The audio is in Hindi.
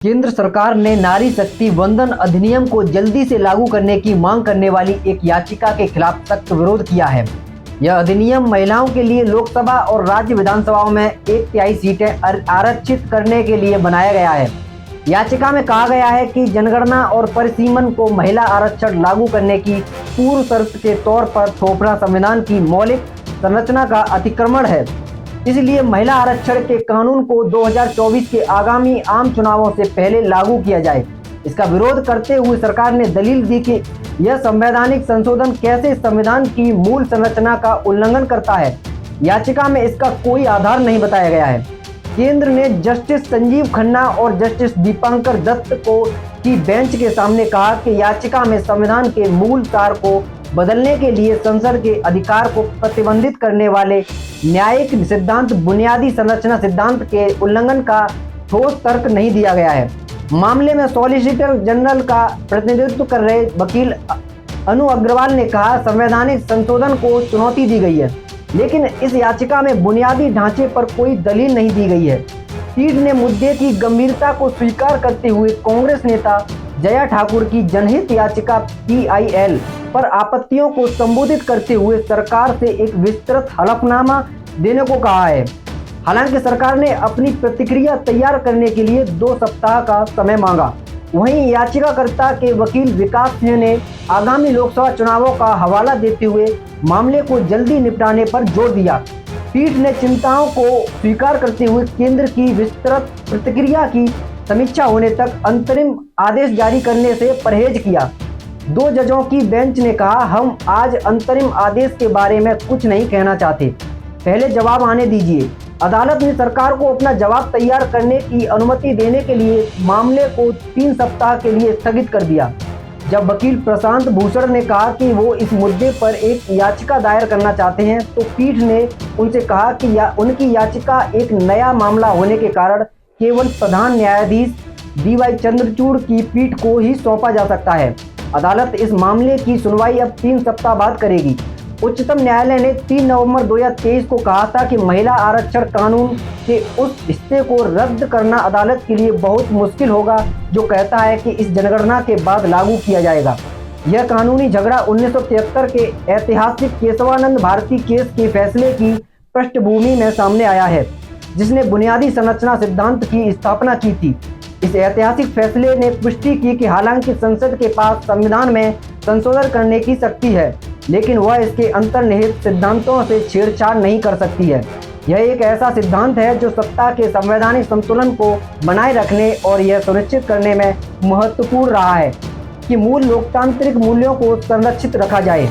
केंद्र सरकार ने नारी शक्ति वंदन अधिनियम को जल्दी से लागू करने की मांग करने वाली एक याचिका के खिलाफ सख्त विरोध किया है। यह अधिनियम महिलाओं के लिए लोकसभा और राज्य विधानसभाओं में 1/3 सीटें आरक्षित करने के लिए बनाया गया है। याचिका में कहा गया है कि जनगणना और परिसीमन को महिला आरक्षण लागू करने की पूर्व शर्त के तौर पर थोपना संविधान की मौलिक संरचना का अतिक्रमण है। इसलिए महिला आरक्षण के कानून को 2024 के आगामी आम चुनावों से पहले लागू किया जाए। इसका विरोध करते हुए सरकार ने दलील दी कि यह संवैधानिक संशोधन कैसे संविधान की मूल संरचना का उल्लंघन करता है। याचिका में इसका कोई आधार नहीं बताया गया है। केंद्र ने जस्टिस संजीव खन्ना और जस्टिस दीपांकर दत्त की बेंच के सामने कहा कि याचिका में संविधान के मूल सार को बदलने के लिए संसद के अधिकार को प्रतिबंधित करने वाले न्यायिक सिद्धांत बुनियादी संरचना सिद्धांत के उल्लंघन का ठोस तर्क नहीं दिया गया है। मामले में सॉलिसिटर जनरल का प्रतिनिधित्व कर रहे वकील अनु अग्रवाल ने कहा, संवैधानिक संशोधन को चुनौती दी गई है, लेकिन इस याचिका में बुनियादी ढांचे पर कोई दलील नहीं दी गई है। पीठ ने मुद्दे की गंभीरता को स्वीकार करते हुए कांग्रेस नेता जया ठाकुर की जनहित याचिका PIL पर आपत्तियों को संबोधित करते हुए सरकार से एक विस्तृत हलफनामा देने को कहा है। हालांकि सरकार ने अपनी प्रतिक्रिया तैयार करने के लिए 2 सप्ताह का समय मांगा। वहीं याचिकाकर्ता के वकील विकास सिंह ने आगामी लोकसभा चुनावों का हवाला देते हुए मामले को जल्दी निपटाने पर जोर दिया। पीठ ने चिंताओं को स्वीकार करते हुए केंद्र की विस्तृत प्रतिक्रिया की समीक्षा होने तक अंतरिम आदेश जारी करने से परहेज किया। 2 जजों की बेंच ने कहा, हम आज अंतरिम आदेश के बारे में कुछ नहीं कहना चाहते, पहले जवाब आने दीजिए। अदालत ने सरकार को अपना जवाब तैयार करने की अनुमति देने के लिए मामले को 3 सप्ताह के लिए स्थगित कर दिया। जब वकील प्रशांत भूषण ने कहा कि वो इस मुद्दे पर एक याचिका दायर करना चाहते हैं, तो पीठ ने उनसे कहा कि उनकी याचिका एक नया मामला होने के कारण केवल प्रधान न्यायाधीश DY चंद्रचूड़ की पीठ को ही सौंपा जा सकता है। अदालत इस मामले की सुनवाई अब 3 सप्ताह बाद करेगी। उच्चतम न्यायालय ने 3 नवंबर 2023 को कहा था कि महिला आरक्षण कानून के उस हिस्से को रद्द करना अदालत के लिए बहुत मुश्किल होगा जो कहता है कि इस जनगणना के बाद लागू किया जाएगा। यह कानूनी झगड़ा 1973 के ऐतिहासिक केशवानंद भारती केस के फैसले की पृष्ठभूमि में सामने आया है, जिसने बुनियादी संरचना सिद्धांत की स्थापना की थी। इस ऐतिहासिक फैसले ने पुष्टि की कि हालांकि संसद के पास संविधान में संशोधन करने की शक्ति है, लेकिन वह इसके अंतर्निहित सिद्धांतों से छेड़छाड़ नहीं कर सकती है। यह एक ऐसा सिद्धांत है जो सत्ता के संवैधानिक संतुलन को बनाए रखने और यह सुनिश्चित करने में महत्वपूर्ण रहा है कि मूल लोकतांत्रिक मूल्यों को संरक्षित रखा जाए।